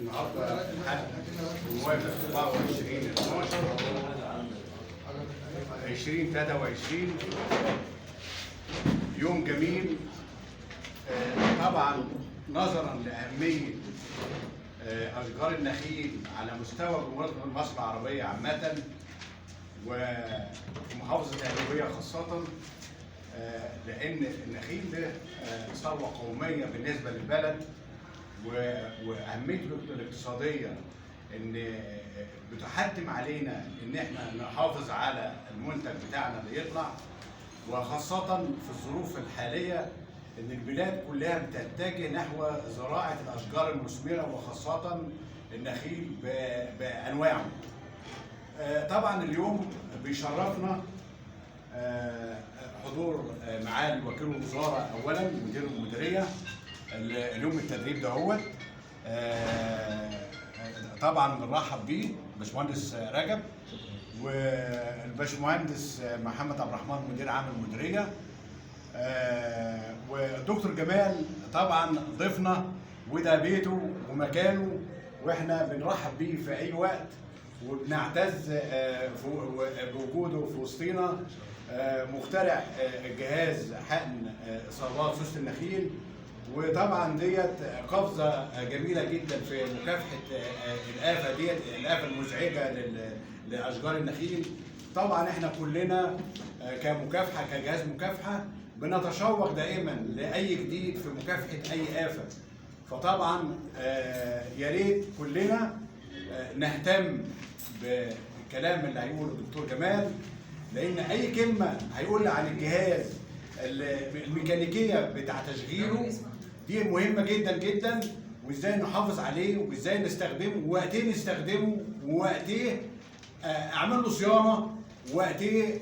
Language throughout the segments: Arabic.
النهارده الحد الموافق 24/12/2023 يوم جميل. طبعا نظرا لأهمية أشجار النخيل على مستوى جمهورية مصر العربية عامة ومحافظة القليوبية خاصة، لأن النخيل ده ثروة قومية بالنسبة للبلد، وأهميته الاقتصادية إن بتحتم علينا إن إحنا نحافظ على المنتج بتاعنا اللي يطلع، وخاصة في الظروف الحالية إن البلاد كلها بتتجه نحو زراعة الأشجار المثمرة وخاصة النخيل بأنواعه. طبعا اليوم بيشرفنا حضور معالي وكيل الوزارة أولا مدير المديرية اليوم التدريب دهوت. طبعا بنرحب بيه باشمهندس رجب والباشمهندس محمد عبد الرحمن مدير عام المديرية، ودكتور جمال طبعا ضيفنا وده بيته ومكانه، واحنا بنرحب بيه في اي وقت وبنعتز بوجوده في وسطينا. مخترع جهاز حقن اصابات سوس النخيل، وطبعا ديت قفزه جميله جدا في مكافحه الافه ديت، الافه المزعجه لاشجار النخيل. طبعا احنا كلنا كمكافحه كجهاز مكافحه بنتشوق دائما لاي جديد في مكافحه اي افه، فطبعا يا ريت كلنا نهتم بالكلام اللي هيقوله الدكتور جمال، لان اي كلمه هيقولها عن الجهاز الميكانيكيه بتاع تشغيله دي مهمه جدا جدا، وازاي نحافظ عليه وازاي نستخدمه ووقتين نستخدمه ووقتين اعمل له صيانه، ووقتين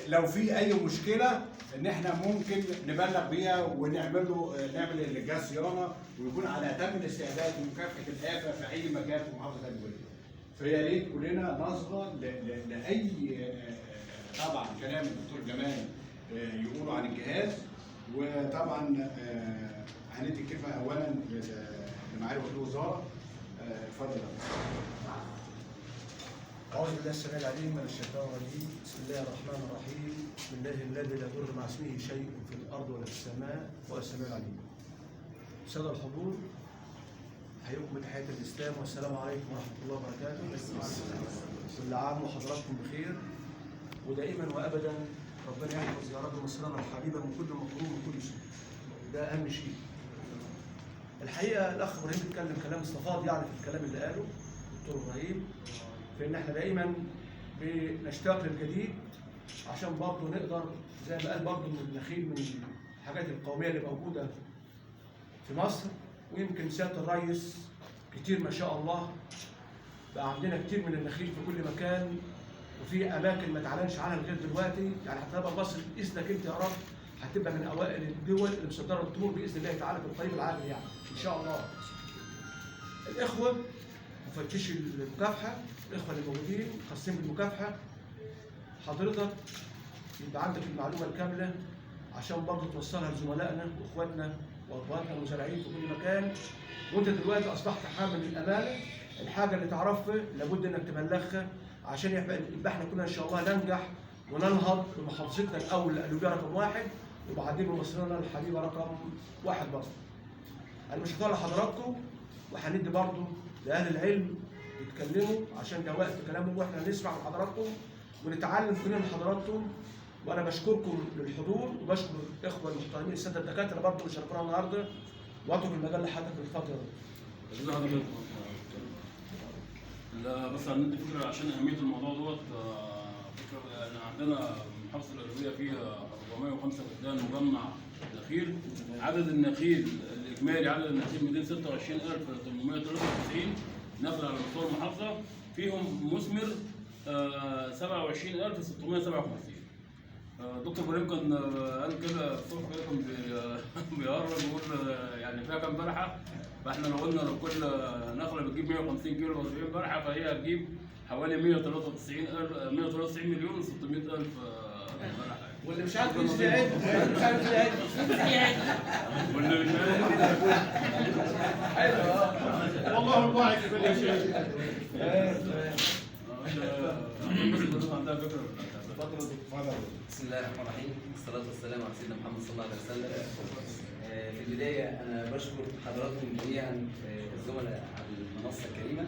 لو في اي مشكله ان احنا ممكن نبلغ بيها نعمل للجهاز صيانه ويكون على اتم الاستعداد لمكافحه الافه في اي مكان في محافظه القليوبيه. فيا ريت كلنا نصغى لاي طبعا كلام الدكتور جمال يقولوا عن الجهاز. وطبعا هندي الكلمه اولا لمعالي وكيل الوزاره. اتفضل. أعوذ بالله السميع العليم من الشيطان الرجيم، بسم الله الرحمن الرحيم، بسم الله الذي لا يضر مع اسمه شيء في الأرض ولا في السماء وهو السميع العليم. السادة الحضور، أحييكم بتحية الإسلام والسلام عليكم ورحمة الله وبركاته. كل عام وحضراتكم بخير، ودائما وأبدا ربنا يحفظ يا رب مصرنا الحبيبة من كل مكروه وكل سوء. ده أهم شيء. الحقيقة الأخ إبراهيم اتكلم كلام استفاض يعني في الكلام اللي قاله دكتور إبراهيم، في ان احنا دائما بنشتاق للجديد عشان برضه نقدر زي ما قال برضه ان النخيل من الحاجات القوميه اللي موجوده في مصر، ويمكن سياده الرئيس كتير ما شاء الله بقى عندنا كتير من النخيل في كل مكان، وفي اماكن ما تعلنش عنها لغايه دلوقتي، يعني هتبقى مصر باذنك انت يا رب هتبقى من اوائل الدول اللي مصدره التمور باذن الله تعالى في القريب العاجل يعني ان شاء الله. الاخوه مفتشي المكافحه، الاخوه اللي موجودين خاصين بالمكافحه، حضرتك يبقى عندك المعلومه الكامله عشان برضه توصلها لزملائنا واخواتنا واخواتنا المزارعين في كل مكان. وانت دلوقتي اصبحت حامل الامانه، الحاجه اللي تعرفها لابد انك تبلغها عشان يبقى احنا كلنا ان شاء الله ننجح وننهض بمحافظتنا الاول القليوبيه رقم واحد، وبعدين بمصرنا الحبيبه رقم واحد برضه. انا مش هطول حضراتكم، وهندي برضه لاهل العلم يتكلموا عشان ده وقت كلامهم واحنا نسمع من حضراتكم ونتعلم كلنا من حضراتكم. وانا بشكركم للحضور وبشكر الاخوه المحترمين الساده الدكاتره برضه اللي شرفونا النهارده، واترك المجال لحضرتك بالفضل. لا بس هندي فكره عشان اهميه الموضوع دوت. فكره ان عندنا محافظه القليوبيه فيها 405 فدان مجمع نخيل. عدد النخيل الاجمالي عدد النخيل 226893 نخل على مستوى المحافظه، فيهم مثمر 27657. دكتور ابراهيم كان قال كده الصبح كده كان بيهرج ويقول يعني فيها كام بلحه، فاحنا لو قلنا لو كل نخله بتجيب 150 كيلو و40 بلحه فهي هتجيب حوالي 193 مليون و600 الف بلحه. واللي مش عارف يشتري عيد، مش عارف يشتري عيد، واللي مش عارف حلو والله الله الواعي في كل شيء. عندها فكره. اتفضل. بسم الله الرحمن الرحيم، والصلاة والسلام على سيدنا محمد صلى الله عليه وسلم. في البداية أنا بشكر حضراتكم جميعا الزملاء على المنصة الكريمة،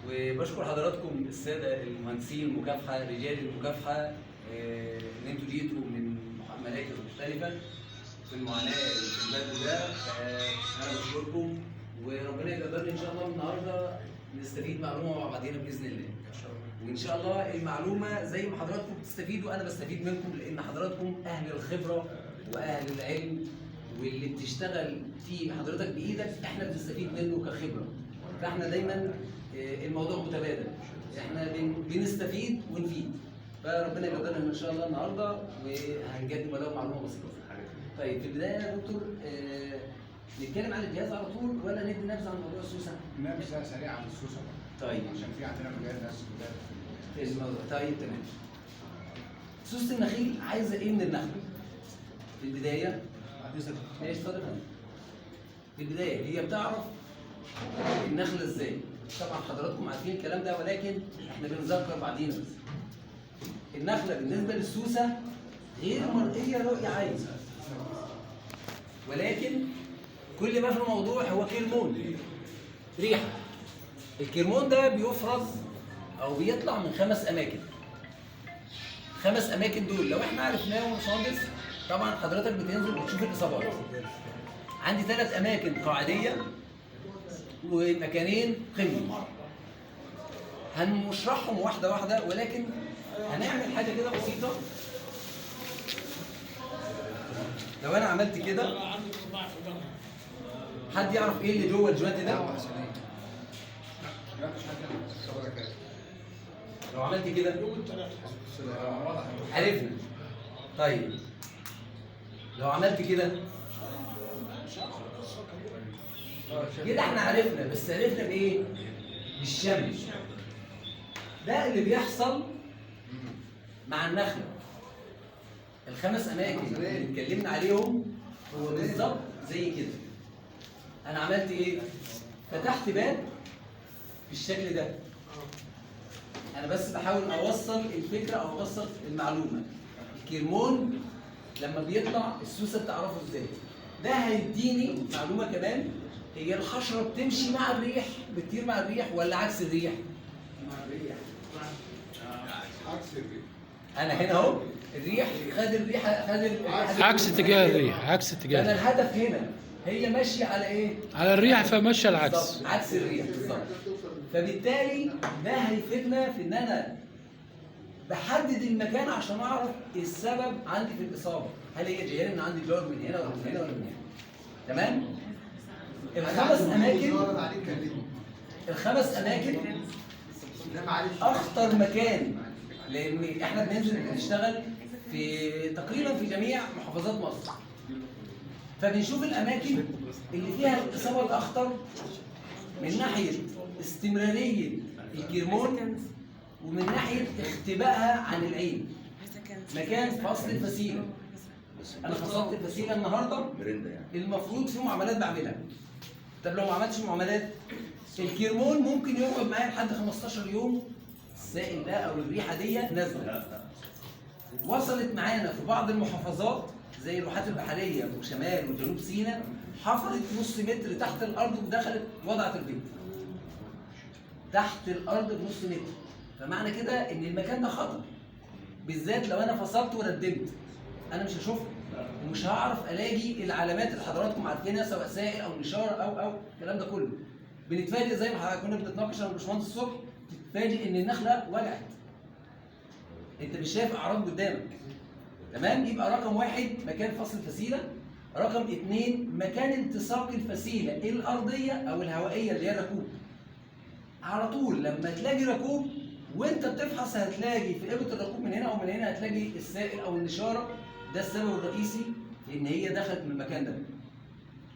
وبشكر حضراتكم السادة المهندسين المكافحة، رجال المكافحة، إن أنتوا جيتوا من مراكز مختلفة في المعاناة اللي في البلد ده. أنا بشكركم، وربنا يقدرني إن شاء الله النهارده نستفيد معلومة مع بعضينا بإذن الله. وان شاء الله المعلومه زي ما حضراتكم بتستفيدوا انا بستفيد منكم، لان حضراتكم اهل الخبره واهل العلم، واللي بتشتغل فيه حضرتك بايدك احنا بنستفيد منه كخبره. فاحنا دايما الموضوع متبادل، احنا بنستفيد ونفيد. فربنا يقدرنا ان شاء الله النهارده وهنقدم ولو معلومه بسيطه. طيب في البدايه يا دكتور نتكلم عن الجهاز على طول ولا ندي نبذه عن موضوع السوسه؟ نبذه سريعه عن السوسه طيب عشان في عندنا مجال ناس جداد في الموضوع. طيب تمام. سوسة النخيل عايزه ايه من النخل؟ في البدايه ماشي اتفضل. في البدايه هي بتعرف النخله ازاي؟ طبعا حضراتكم عارفين الكلام ده، ولكن احنا بنذكر بعدين بس. النخله بالنسبه للسوسه غير مرئيه رؤيه عين، ولكن كل ما في الموضوع هو كرمون ريحه. الكرمون ده بيفرز او بيطلع من 5 اماكن. 5 اماكن دول لو احنا عرفناهم مصادف، طبعا حضرتك بتنزل وتشوف الاصابات. عندي 3 اماكن قاعديه ومكانين قمي. هنشرحهم واحده واحده، ولكن هنعمل حاجه كده بسيطه. لو انا عملت كده، حد يعرف ايه اللي جوه الجوانت ده؟ لو عملت كده عرفنا. طيب لو عملت كده كده احنا عرفنا، بس عرفنا بايه؟ بالشم. ده اللي بيحصل مع النخله. ال5 اماكن اللي اتكلمنا عليهم هو بالظبط زي كده. انا عملت ايه؟ فتحت باب بالشكل ده. انا بس بحاول اوصل الفكره او اوصل المعلومه. الكرمون لما بيطلع السوسه بتعرفه ازاي. ده هيديني معلومه كمان، هي الحشره بتمشي مع الريح، بتطير مع الريح ولا عكس الريح؟ مع الريح. عكس الريح. انا هنا اهو الريح خد الريحه عكس اتجاه الريح، عكس اتجاه انا الريح. الهدف هنا هي ماشيه على ايه؟ على الريح فمشى العكس. بالظبط، عكس الريح بالظبط. فبالتالي ده هيفيدنا في ان انا بحدد المكان عشان اعرف السبب عندي في الاصابه. هل هي جايه من عندي جار من هنا ولا من هنا ولا من هنا؟ تمام؟ ال5 اماكن اخطر مكان، لان احنا بننزل نشتغل في تقريبا في جميع محافظات مصر. فبنشوف الاماكن اللي فيها الاصابه الاخطر من ناحيه استمراريه الكرمون ومن ناحيه اختبائها عن العين. مكان فصل الفسيله. انا فصلت الفسيله النهارده، المفروض في معاملات بعملها. طب لو ما عملتش معاملات، الكرمون ممكن يقعد معايا لحد 15 يوم. السائل ده او الريحه دي نازله. وصلت معانا في بعض المحافظات زي الواحات البحريه وشمال وجنوب سيناء، حفرت نص متر تحت الارض ودخلت وضعت البيض. تحت الارض بنص متر. فمعنى كده ان المكان ده خطر. بالذات لو انا فصلت وردمت، انا مش هشوفها ومش هعرف الاقي العلامات اللي حضراتكم عارفينها، سواء سائل او نشاره او الكلام ده كله. بنتفاجئ زي ما كنا بنتناقش انا والباشمهندس الصبح، تتفاجئ ان النخله وجعت. انت مش شايف اعراض قدامك. تمام؟ يبقى رقم 1 مكان فصل الفسيله. رقم 2 مكان التصاق الفسيله الارضيه او الهوائيه اللي هي الركوب. على طول لما تلاقي ركوب وانت بتفحص هتلاقي في قبه الركوب من هنا او من هنا هتلاقي السائل او النشاره. ده السبب الرئيسي في ان هي دخلت من المكان ده.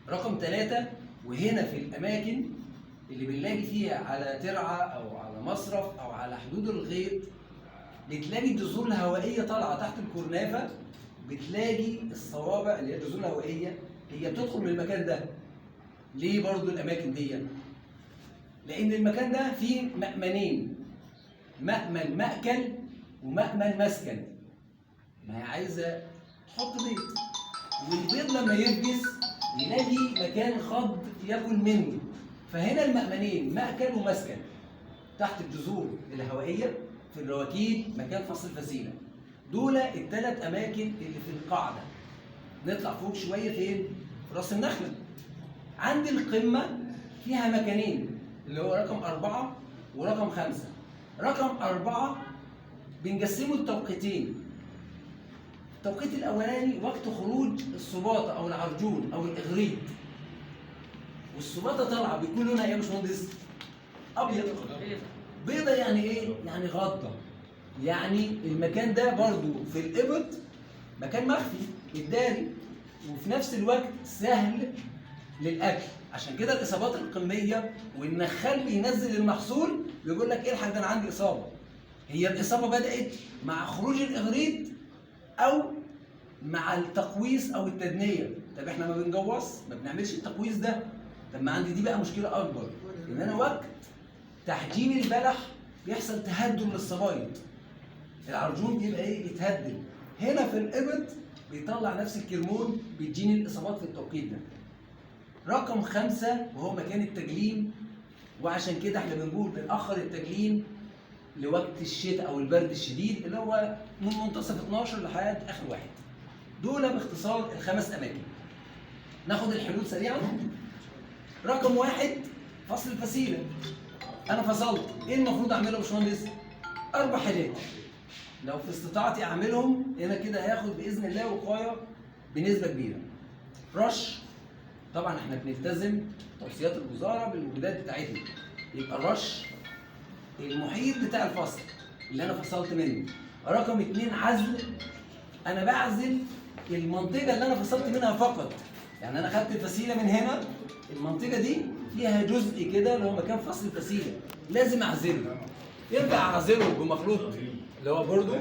رقم 3 وهنا في الاماكن اللي بنلاقي فيها على ترعه او على مصرف او على حدود الغيط، بتلاقي الجذور الهوائيه طالعه تحت الكورنافه. بتلاقي الصوابع اللي هي الجذور الهوائيه هي بتدخل من المكان ده. ليه برضو الاماكن دي؟ لان المكان ده فيه مأمنين، مأمن مأكل ومأمن مسكن. ما هي عايزه تحط بيض، والبيض لما يلبس يلاقي مكان خض ياكل منه. فهنا المأمنين مأكل ومسكن تحت الجذور الهوائيه في الرواكيب مكان فصل الفسيله. دول الثلاث اماكن اللي في القاعده. نطلع فوق شويه فين؟ في راس النخله. عند القمه فيها مكانين اللي هو رقم 4 ورقم 5. رقم 4 بنقسمه لتوقيتين. التوقيت الاولاني وقت خروج السباطه او العرجون او الاغريق. والسباطه طالعه بيكون لونها ايه يا باشمهندس؟ ابيض. بيضه يعني ايه؟ يعني غضه. يعني المكان ده برضو في الابط مكان مخفي الداري، وفي نفس الوقت سهل للاكل. عشان كده الاصابات القميه والنخال بينزل المحصول بيقول لك الحق ده انا عندي اصابه. هي الاصابه بدات مع خروج الاغريق او مع التقويس او التدنيه. طب احنا ما بنجوص، ما بنعملش التقويس ده. طب ما عندي دي بقى مشكله اكبر، ان انا وقت تحجيم البلح بيحصل تهدم للصبايط. العرجون بيبقى ايه؟ يتهدم. هنا في الابط بيطلع نفس الكرمون، بيديني الاصابات في التوقيت ده. رقم 5 وهو مكان التجليم، وعشان كده احنا بنقول بنأخر التجليم لوقت الشتاء او البرد الشديد اللي هو من منتصف 12 لحد اخر واحد. دول باختصار ال5 اماكن. ناخد الحلول سريعا. رقم 1 فصل الفسيله. انا فصلت، ايه المفروض اعمله يا باشمهندس؟ 4 حاجات. لو في استطاعتي اعملهم هنا كده هياخد باذن الله وقايه بنسبه كبيره. رش، طبعا احنا بنلتزم توصيات الوزاره بالمبيدات بتاعتنا. يبقى الرش المحيط بتاع الفصل اللي انا فصلت منه. رقم 2 عزل. انا بعزل المنطقه اللي انا فصلت منها فقط. يعني انا خدت الفسيله من هنا، المنطقه دي فيها جزء كده اللي هو مكان فصل الفسيله، لازم اعزله. ينفع اعزله بمخلوط اللي هو بوردو،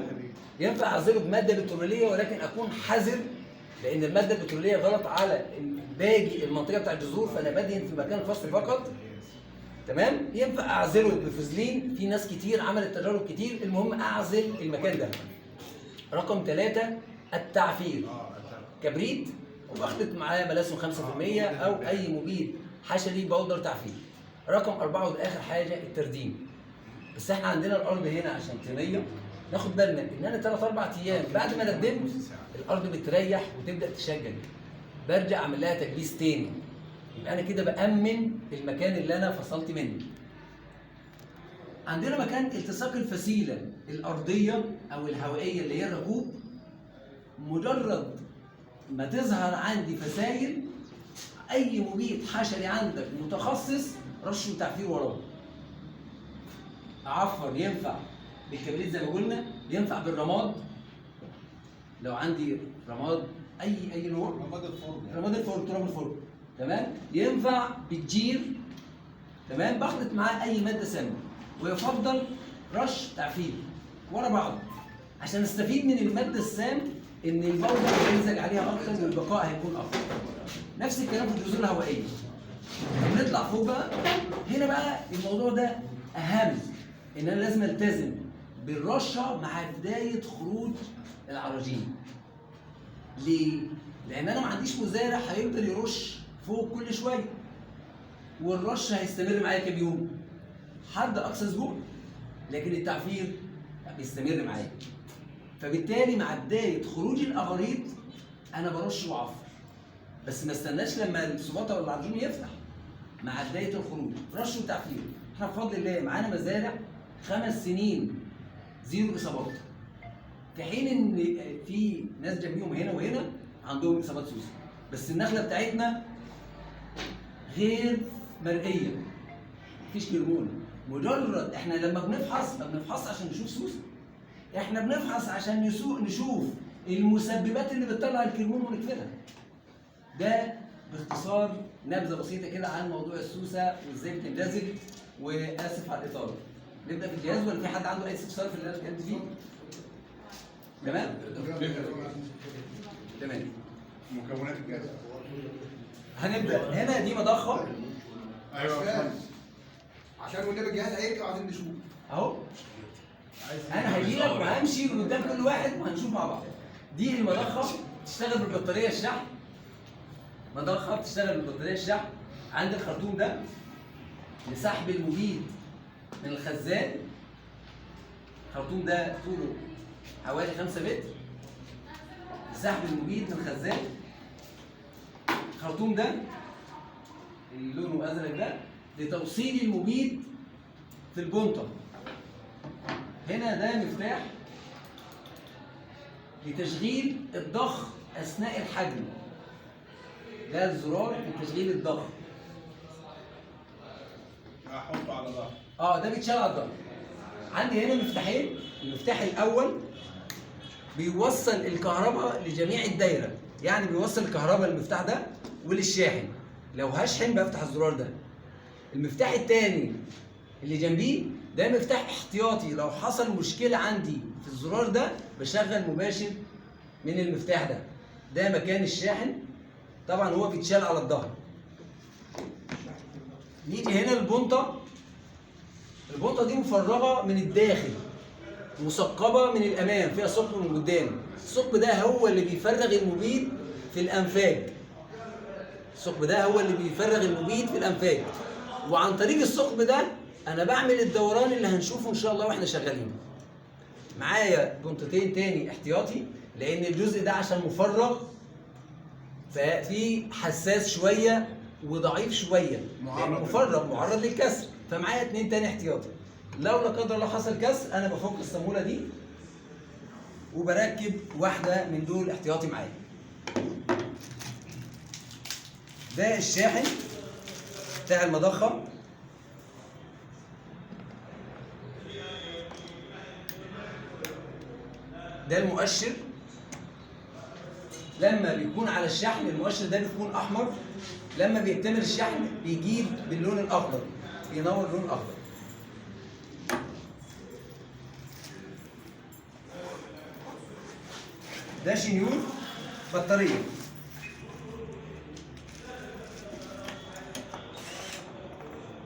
ينفع اعزله بماده بتروليه، ولكن اكون حذر لان الماده البتروليه غلط على باقي المنطقه بتاع الجذور، فانا بدهن في مكان الفصل فقط. تمام؟ ينفع اعزله بفازلين، في ناس كتير عملت تجارب كتير، المهم اعزل المكان ده. رقم 3 التعفير. كبريت وبخلط معاه ملاسم 5% او اي مبيد حشري بودر تعفير. رقم 4 واخر حاجه الترديم. بس احنا عندنا الارض هنا عشان طينيه، ناخد بالنا ان انا 3-4 ايام بعد ما ندمت الارض بتريح وتبدا تشجج، برجع اعمل لها تجليس تاني. يبقى انا كده بامن المكان اللي انا فصلت منه. عندنا مكان التصاق الفسيله الارضيه او الهوائيه اللي هي الركوب. مجرد ما تظهر عندي فسايل، اي مبيد حشري عندك متخصص رش وتعفير وراه. اعفر ينفع بالكبريت زي ما قلنا، ينفع بالرماد لو عندي رماد اي نوع، رماد الفرن، تراب الفرن، تمام. ينفع بالجير، تمام. بخلط معاه اي ماده سامه، ويفضل رش تعفير ورا بعض عشان استفيد من الماده السام، ان البودر هيلزج عليها اكتر والبقاء هيكون افضل. نفس الكلام في الجذور الهوائيه. نطلع فوق بقى، هنا بقى الموضوع ده اهم، ان انا لازم التزم بالرشه مع بدايه خروج العراجين. ليه؟ لان انا ما عنديش مزارع هيقدر يرش فوق كل شويه، والرش هيستمر معايا كام يوم؟ حد اقصى اسبوع. لكن التعفير بيستمر معايا. فبالتالي مع بدايه خروج الاغاريط انا برش واعفر، بس ما استناش لما السباطه ولا العرجون يفتح. مع بدايه الخروج رش وتعفير. احنا بفضل الله معانا مزارع 5 سنين 0 اصابات، في حين ان في ناس جنبيهم هنا وهنا عندهم اصابات سوسه. بس النخله بتاعتنا غير مرئيه، مفيش كرمون. مجرد احنا لما بنفحص ما بنفحص عشان نشوف سوسه، احنا بنفحص عشان نشوف المسببات اللي بتطلع الكرمون ونقفلها. ده باختصار نبذه بسيطه كده عن موضوع السوسه وازاي بتنجذب. واسف على الاطاله. نبدا في الجهاز ولا في حد عنده اي استفسار في اللي انا اتكلمت فيه؟ تمام؟ تمام. مكونات الجهاز. هنبدا هنا. دي مضخه ايوه. عشان والنبي الجهاز هيرجع وعايزين نشوف. اهو انا هجي لك وهمشي قدام كل واحد وهنشوف مع بعض. دي المضخه بتشتغل بالبطاريه الشحن، مضخه بتشتغل بالبطاريه الشحن. عند الخرطوم ده لسحب المبيد من الخزان. الخرطوم ده طوله حوالي 5 متر لسحب المبيد من الخزان. الخرطوم ده اللي لونه ازرق ده لتوصيل المبيد في البنطه. هنا ده مفتاح لتشغيل الضخ اثناء الحجم. ده الزرار لتشغيل الضخ. هحطه على ظهر. ده بيتشال على الضغط. عندي هنا مفتاحين. المفتاح الاول بيوصل الكهرباء لجميع الدايره، يعني بيوصل الكهرباء للمفتاح ده وللشاحن. لو هشحن بفتح الزرار ده. المفتاح الثاني اللي جنبيه ده مفتاح احتياطي، لو حصل مشكله عندي في الزرار ده بشغل مباشر من المفتاح ده. ده مكان الشاحن، طبعا هو بيتشال على الظهر. نيجي هنا البنطه. البنطه دي مفرغه من الداخل، مثقبه من الامام، فيها ثقب من قدام. الثقب ده هو اللي بيفرغ المبيد في الانفاج. الثقب ده هو اللي بيفرغ المبيد في الانفاج، وعن طريق الثقب ده انا بعمل الدوران اللي هنشوفه ان شاء الله واحنا شغالين. معايا بنطتين تاني احتياطي، لان الجزء ده عشان مفرغ ففي حساس شويه وضعيف شويه، مفرغ معرض للكسر، فمعايا 2 تاني احتياطي. لو لا قدر الله حصل كسر انا بفك الصاموله دي وبركب واحده من دول احتياطي معايا. ده الشاحن بتاع المضخه. ده المؤشر. لما بيكون على الشحن المؤشر ده بيكون احمر، لما بيكتمل الشحن بيجيب باللون الاخضر، بينور اللون الاخضر. ده شنيور بطاريه.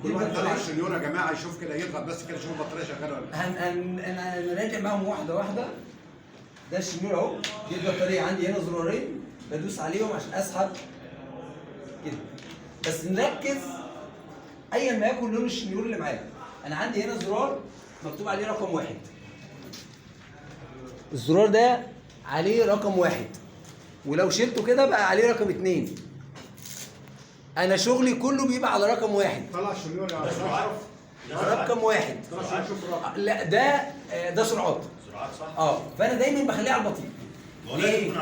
كل واحد طلع الشنيور يا جماعه يشوف كده، يضغط بس كده يشوف البطاريه شغاله ولا لا. هنراجع معاهم واحده واحده. ده الشنيور اهو. دي البطاريه. عندي هنا زرارين بدوس عليهم عشان اسحب كده. بس نركز ايا ما يكن لون الشنيور اللي معايا. انا عندي هنا زرار مكتوب عليه رقم 1. الزرار ده عليه رقم 1، ولو شلته كده بقى عليه رقم 2. انا شغلي كله بيبقى على رقم 1. طلع الشنيور يا استاذ. رقم 1. لا ده سرعات. صح؟ فانا دايما بخليها على البطيء. ليه؟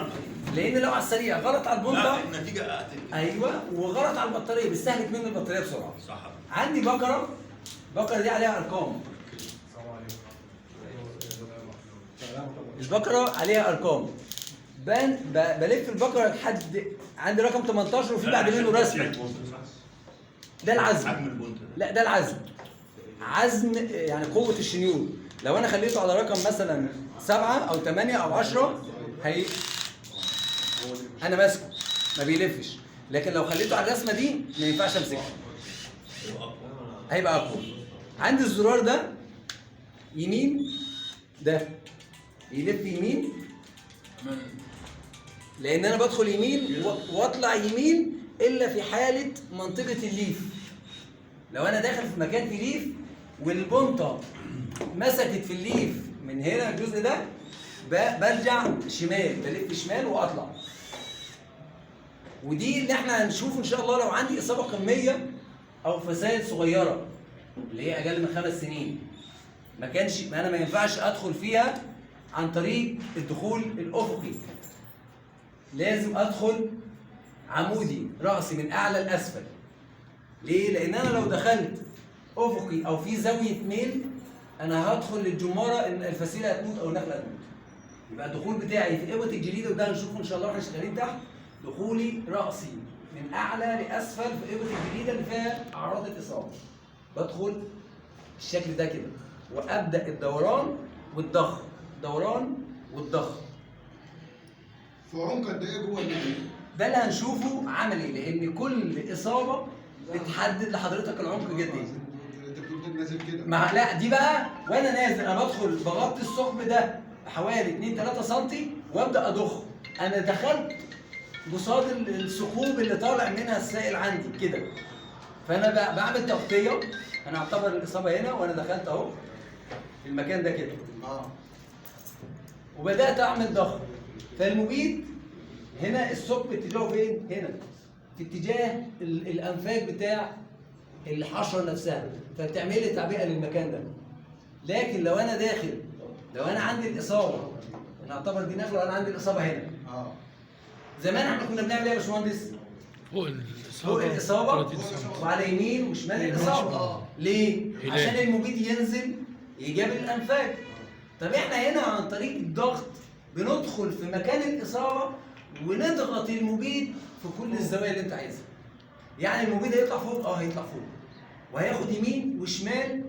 لان لو على السريع غلط على البنطه النتيجه اقل. ايوه، وغلط على البطاريه بيستهلك منه البطاريه بسرعه. صح. عندي بكره. البكره دي عليها ارقام. البكره عليها ارقام. بلف البكره لحد عند رقم 18 وفي بعد منه رسمه. ده العزم. لا ده العزم. عزم يعني قوه الشنيور. لو انا خليته على رقم مثلا 7 أو 8 أو 10 انا ماسكه ما بيلفش. لكن لو خليته على الرسمه دي ما ينفعش امسكه، هيبقى اقوى. عندي الزرار ده يمين، ده يلف يمين لان انا بدخل يمين واطلع يمين الا في حاله منطقه الليف. لو انا داخل في مكان فيه ليف والبنطه مسكت في الليف من هنا الجزء ده برجع شمال، بلف شمال واطلع. ودي اللي احنا هنشوف ان شاء الله لو عندي اصابه قميه او فساد صغيره اللي هي اقل من 5 سنين. انا ما ينفعش ادخل فيها عن طريق الدخول الافقي، لازم ادخل عمودي راسي من اعلى لاسفل. ليه؟ لان انا لو دخلت افقي او في زاويه ميل انا هدخل للجماره ان الفسيله هتموت او النخله هتموت. يبقى الدخول بتاعي في قوه الجليد، وده هنشوفه ان شاء الله واحنا شغالين تحت. دخولي راسي من اعلى لاسفل في قوه الجليده اللي فيها اعراض الاصابه. بدخل بالشكل ده كده وابدا الدوران والضخ، دوران والضخ. في عمق قد ايه جوه المبيد؟ ده اللي هنشوفه عملي، لان كل اصابه بتحدد لحضرتك العمق قد ايه. انت بتقول لا دي بقى وانا نازل انا بدخل بغطي الثقب ده حوالي 2 3 سم وابدا اضخ. انا دخلت قصاد الثقوب اللي طالع منها السائل عندي كده. فانا بعمل تغطيه، انا اعتبر الاصابه هنا وانا دخلت اهو في المكان ده كده. وبدات اعمل ضغط. فالمبيد هنا الثقب اتجاهه فين؟ هنا في اتجاه الانفاق بتاع الحشره نفسها، فبتعمل لي تعبئه للمكان ده. لكن لو انا داخل، لو انا عندي الاصابه، نعتبر دي نخله وانا عندي الاصابه هنا. زمان احنا كنا بنعمل ايه يا باشمهندس؟ فوق الاصابه وعلى يمين وشمال الاصابه. ليه؟ عشان المبيد ينزل يجاب الانفاق. طب احنا هنا عن طريق الضغط بندخل في مكان الاصابه ونضغط المبيد في كل الزوايا اللي انت عايزها. يعني المبيد هيطلع فوق، هيطلع فوق وهياخد يمين وشمال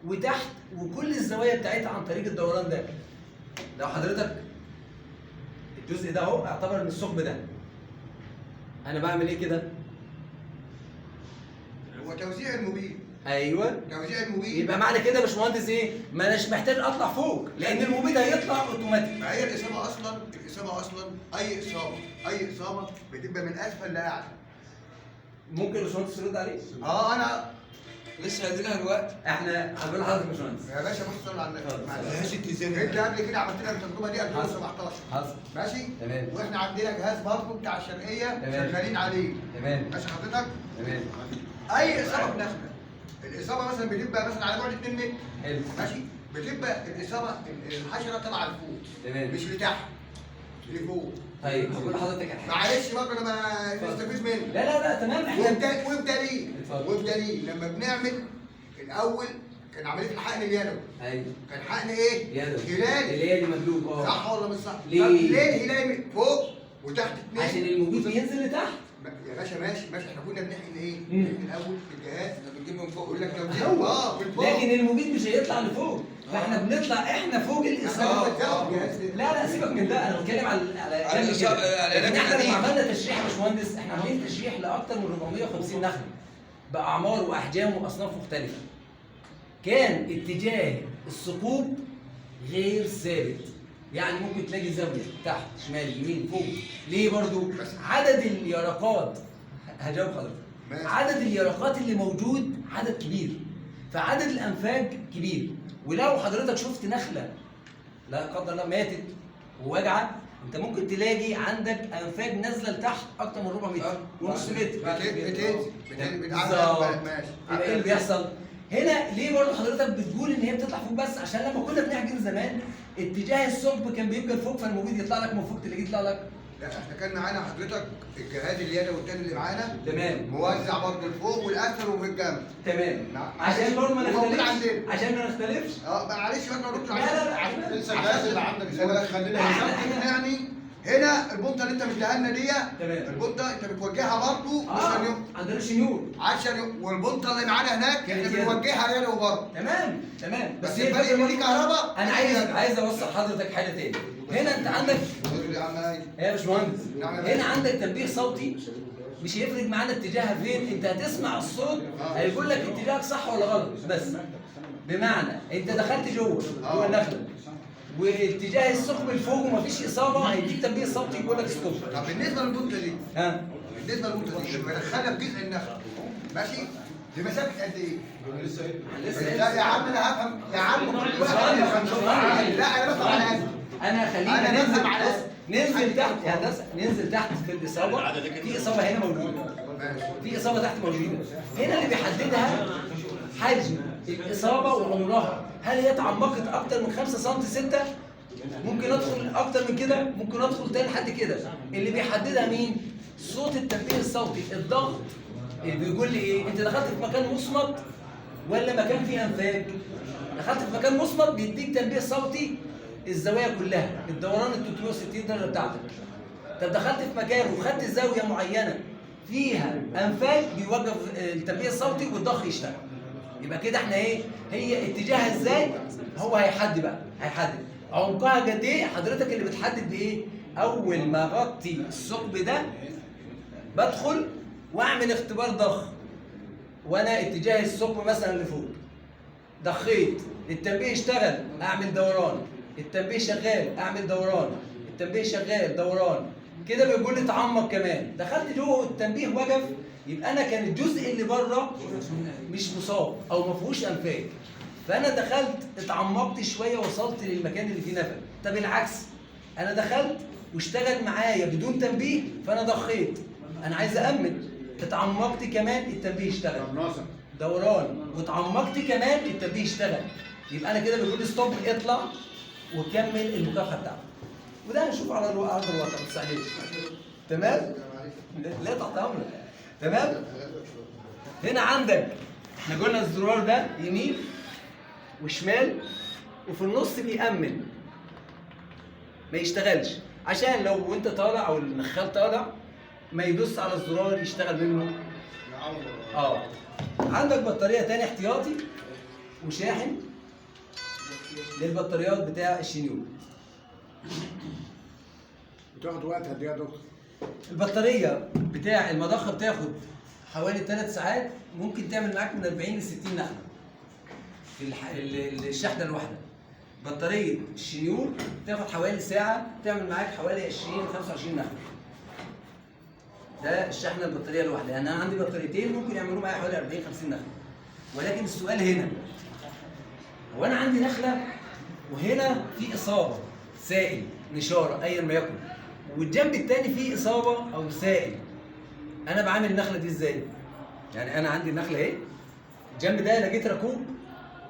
وتحت وكل الزوايا بتاعتها عن طريق الدوران ده. لو حضرتك الجزء ده اهو اعتبر ان الثقب ده، انا بعمل ايه كده؟ هو توزيع المبيد. ايوه توزيع المبيد. يبقى معنى كده يا باشمهندس ايه؟ ما اناش محتاج اطلع فوق لان المبيد هيطلع اوتوماتيك. ما هي الاصابه اصلا اي اصابه بتبقى من اسفل لاعلى. ممكن الباشمهندس يرد عليه؟ انا لسه هديلها الوقت. احنا هنقول لحضرتك يا باشمهندس. يا باشا بص صل على النبي. اتفضل. انت قبل كده عملت لنا التجربه دي 2017. حصل. ماشي؟ تمام. واحنا عندنا جهاز برضه بتاع الشرقيه تمام. شغالين عليه. تمام. ماشي حضرتك؟ تمام. اي اصابه بنخله. الاصابه مثلا بتبقى مثلا على بعد 2 متر. حلو. ماشي؟ بتبقى الاصابه الحشره طالعه لفوق. تمام. مش لتحت. لفوق. طيب هقول لحضرتك على حاجه. معلش برضه انا ما استفيد منك. لا تمام. احنا وبدليل اتفضل. وبدليل لما بنعمل الاول كان عمليه الحقن اليدوي. ايوه. كان حقن ايه؟ يدوي. هلال. اللي مقلوب صح ولا مش صح؟ ليه؟ طب ليه الهلال فوق وتحت 2؟ عشان المبيد ينزل لتحت. يا باشا ماشي احنا كنا بنحقن ايه؟ مم. بنحقن الاول بالجهاز بنجيب من فوق يقول لك لو هو. من فوق. لكن المبيد مش هيطلع لفوق، فاحنا بنطلع احنا فوق الاصابه. لا سيبك من ده، انا بتكلم على جنب كده. لكن احنا لما عملنا تشريح يا باشمهندس، احنا عاملين تشريح لاكثر من 450 نخله باعمار واحجام واصناف مختلفه. كان اتجاه الثقوب غير ثابت، يعني ممكن تلاقي زاويه تحت شمال يمين فوق. ليه برضو؟ عدد اليرقات، هجاوب حضرتك. عدد اليرقات اللي موجود عدد كبير، فعدد الانفاق كبير. ولو حضرتك شفت نخله لا قدر الله ماتت وواجعه، انت ممكن تلاقي عندك انفاق نازله لتحت اكتر من ربع متر ونص متر. ماشي. يبقى ايه اللي بيحصل؟ هنا ليه برضه حضرتك بتقول ان هي بتطلع فوق بس؟ عشان لما كنا بنحجز زمان اتجاه الثقب كان بيبقى لفوق، فالمبيد يطلع لك من فوق تلاقيه يطلع لك. لا احنا كان معانا حضرتك الجهاز اليدوي والتاني اللي معانا تمام. موزع برضه لفوق والاسفل وفي الجنب. تمام. نعم. عشان برضه ما موجود نختلفش. عندنا. عشان ما نختلفش. معلش بقى نرد لا. لسه الجهاز اللي عندك زي خلينا يعني هنا البنطه اللي انت مديها لنا دي تمام. البنطه انت بتوجهها برضه عندنا شنيور. عشان والبنطه اللي معانا هناك احنا كانت بنوجهها هنا وبرضه. تمام. بس الفرق اللي ليه كهرباء. انا عايز اوصل حضرتك حاجه تاني. هنا انت عندك يا باشمهندس، هنا عندك تنبيه صوتي مش هيفرق معانا اتجاهها فين، انت هتسمع الصوت هيقول لك اتجاهك صح ولا غلط بس. بمعنى انت دخلت جوه النخله واتجاه الثقب لفوق ومفيش اصابه، هيديك تنبيه صوتي يقول لك ستوب. طب بالنسبه للبنطه دي بالنسبه للبنطه دي لما ادخلها في جزء النخله ماشي دي مسافه قد ايه؟ لا يا عم انا هفهم يا عم لا انا بفهم على قد انا خلينا ننزل تحت يا هندسه، ننزل تحت في الاصابه. في اصابه هنا موجوده، في اصابه تحت موجوده. هنا اللي بيحددها حجم الاصابه وعمرها، هل هي اتعمقت اكتر من 5 سم 6؟ ممكن ادخل اكتر من كده، ممكن ادخل تاني لحد كده. اللي بيحددها مين؟ صوت التنبيه الصوتي، الضغط اللي بيقول لي ايه؟ انت دخلت في مكان مصمت ولا مكان فيه انفاق؟ دخلت في مكان مصمت بيديك تنبيه صوتي الزوايا كلها، الدوران ال 360 درجه بتاعتك. طب دخلت في مكان وخدت زاويه معينه فيها انفاق، بيوقف التنبيه الصوتي والضغط يشتغل. يبقى كده احنا ايه؟ هي اتجاهها ازاي؟ هو هيحدد بقى، هيحدد عمقها قد ايه. حضرتك اللي بتحدد بايه؟ اول ما اغطي الثقب ده بدخل واعمل اختبار ضخ وانا اتجاه الثقب مثلا لفوق. ضخيت، التنبيه اشتغل اعمل دوران، التنبيه شغال اعمل دوران، التنبيه شغال دوران، كده بيقول لي تعمق كمان. دخلت جوه التنبيه وقف، يبقى انا كان الجزء اللي بره مش مصاب او ما فيهوش انفاق، فانا دخلت اتعمقت شويه وصلت للمكان اللي فيه نفق. طب العكس، انا دخلت واشتغل معايا بدون تنبيه فانا ضخيت، انا عايز امن، اتعمقت كمان التنبيه اشتغل دوران، واتعمقت كمان التنبيه اشتغل، يبقى انا كده بيقول لي ستوب، اطلع وكمل المكافحه بتاعتك. وده هنشوفه على ارض الواقع ما تستعجلش. تمام؟ لا تحت امرك. تمام؟ هنا عندك احنا قلنا الزرار ده يمين وشمال وفي النص بيأمن ما يشتغلش، عشان لو انت طالع او النخال طالع ما يدوس على الزرار يشتغل منه. عندك بطاريه تاني احتياطي وشاحن للبطاريات بتاع الشنيور. بتاخد وقت قد ايه يا دكتور؟ البطاريه بتاع المضخه بتاخد حوالي 3 ساعات، ممكن تعمل معاك من 40 ل 60 نخله في الشحنه الواحده. بطاريه الشنيور تاخد حوالي ساعه، تعمل معاك حوالي 20 ل 25 نخله. ده الشحنه البطاريه الواحده، يعني انا عندي بطاريتين ممكن يعملوا معايا حوالي 40 50 نخله. ولكن السؤال هنا، هو انا عندي نخله وهنا في اصابه سائل نشاره ايا ما يكن، والجنب الثاني فيه اصابه او سائل، انا بعمل النخله دي ازاي؟ يعني انا عندي النخله اهي، الجنب ده لقيت ركوب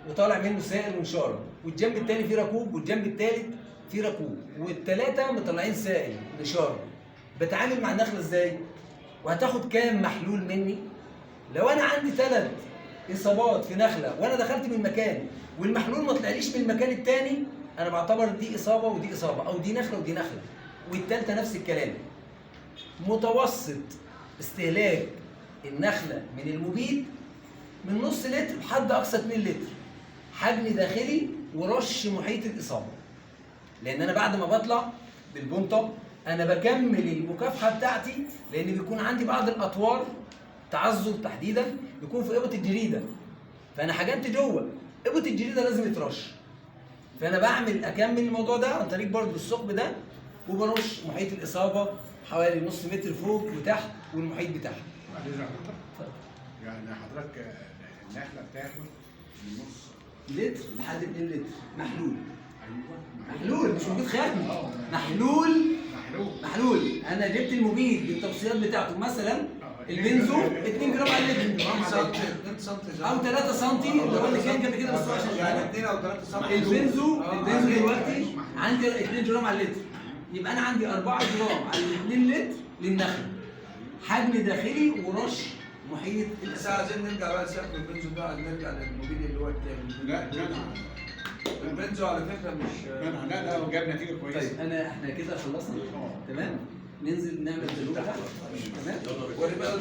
وطالع منه سائل ونشاره، والجنب الثاني فيه ركوب، والجنب الثالث فيه ركوب، والثلاثه مطلعين سائل نشاره. بتعامل مع النخله ازاي؟ وهتاخد كام محلول مني؟ لو انا عندي 3 اصابات في نخله وانا دخلت من مكان والمحلول ما طلعليش من المكان الثاني، انا بعتبر دي اصابه ودي اصابه، او دي نخله ودي نخله، والثالثه نفس الكلام. متوسط استهلاك النخله من المبيد من نص لتر لحد اقصى 2 لتر، حجم داخلي ورش محيط الاصابه. لان انا بعد ما بطلع بالبنطه انا بكمل المكافحه بتاعتي، لان بيكون عندي بعض الاطوار تعذر تحديدا بيكون في ابط الجريده، فانا حجمت جوه ابط الجريده لازم يترش، فانا بعمل اكمل الموضوع ده عن طريق برضه الثقب ده، وبرش محيط الاصابه حوالي نص متر فوق وتحت والمحيط بتاعها. بعد اذنك يا دكتور، يعني حضرتك النخله بتاخد من نص لتر لحد 2 لتر محلول. ايوه محلول مش موجود خام، محلول. محلول انا جبت المبيد بالتوصيات بتاعته، مثلا البنزو 2 جرام على اللتر، 2 سم او 3 سم اللي هو اللي كان قبل كده، بس هو عشان يعني 2 او 3 سم. البنزو دلوقتي عندي 2 جرام على اللتر، يبقى انا عندي 4 جرام على 2 لتر للنخل، حجم داخلي ورش محيط. بس عايزين نرجع بقى لسقف البنزو ده، نرجع للموبيل اللي هو التاني. لا البنزو على فكره مش لا هو جاب نتيجه كويسه. طيب احنا كده خلصنا. تمام، ننزل نعمل تجربه تحت. تمام.